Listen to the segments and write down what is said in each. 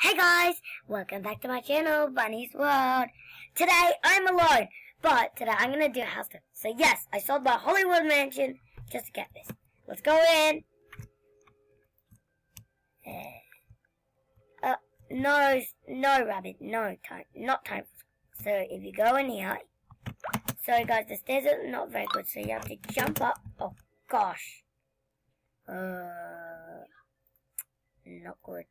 Hey guys, welcome back to my channel, Bunny's World. Today I'm alone, but today I'm gonna do a house tour. So yes, I sold my Hollywood mansion just to get this. Let's go in. No rabbit, not time. So if you go in here, sorry guys, the stairs are not very good, so you have to jump up. Oh gosh, not good.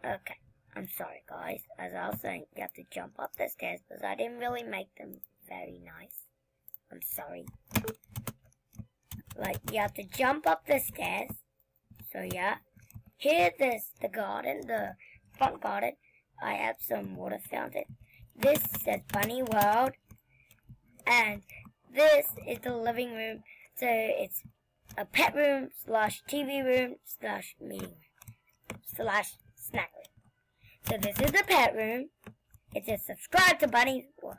Okay, I'm sorry guys, as I was saying, you have to jump up the stairs because I didn't really make them very nice. I'm sorry. Like, you have to jump up the stairs. So yeah, here's the garden, the front garden. I have some water fountain. This says Bunny World. And this is the living room. So it's a pet room / TV room / meeting room / snack room. So this is the pet room. It says subscribe to Bunny's World.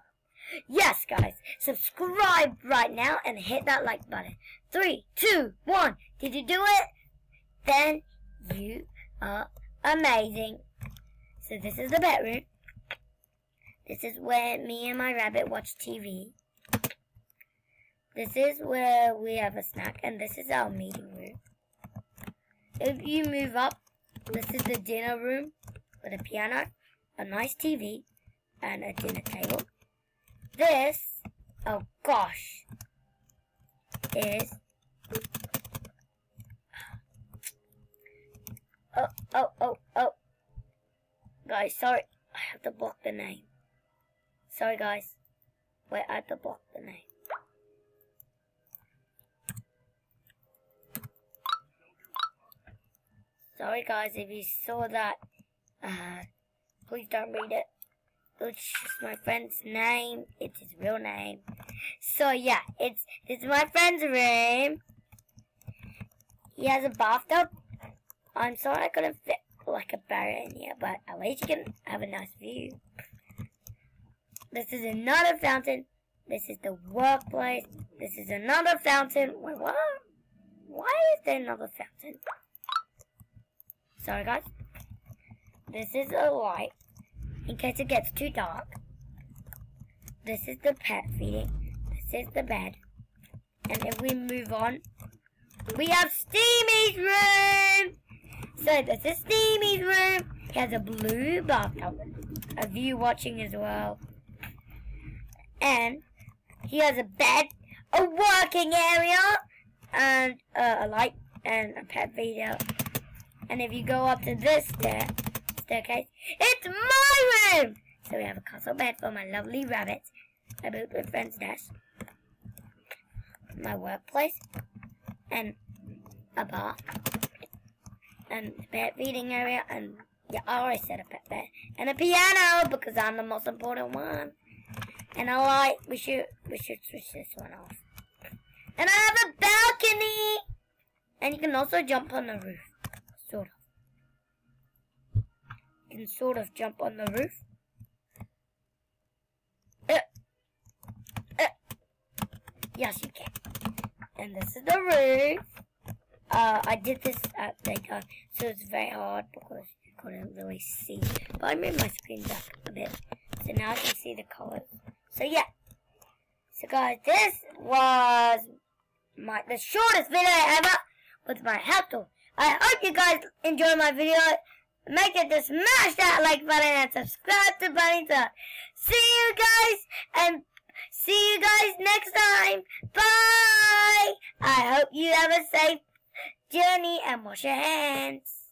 Yes, guys, subscribe right now and hit that like button. 3, 2, 1. Did you do it? Then you are amazing. So this is the pet room. This is where me and my rabbit watch TV. This is where we have a snack, and this is our meeting room. If you move up, this is the dinner room with a piano, a nice TV, and a dinner table. This, oh gosh, is, oh. Guys, sorry, I have to block the name. Sorry guys, wait, I have to block the name. Sorry guys, if you saw that, please don't read it. It's just my friend's name. It's his real name. So yeah, this is my friend's room. He has a bathtub. I'm sorry I couldn't fit like a barrier in here, but at least you can have a nice view. This is another fountain. This is the workplace. This is another fountain. Wait, what? Why is there another fountain? Sorry guys. This is a light in case it gets too dark. This is the pet feeding. This is the bed. And if we move on, we have Steamy's room. So this is Steamy's room. He has a blue bathtub. A view watching as well. And he has a bed, a working area, and a light and a pet feeder. And if you go up to this staircase, it's my room! So we have a castle bed for my lovely rabbits, my boot friend's nest, my workplace, and a bar, and the pet feeding area, and yeah, I already said a pet bed, and a piano because I'm the most important one, and a light. We should switch this one off. And I have a balcony, and you can also jump on the roof. Sort of. You can sort of jump on the roof. Yes, you can. And this is the roof. I did this at daytime, so it's very hard because you couldn't really see. But I moved my screen back a bit, so now I can see the colors. So yeah. So guys, this was the shortest video ever with my house tour. I hope you guys enjoyed my video. Make sure to smash that like button and subscribe to Bunny's World. See you guys next time. Bye. I hope you have a safe journey and wash your hands.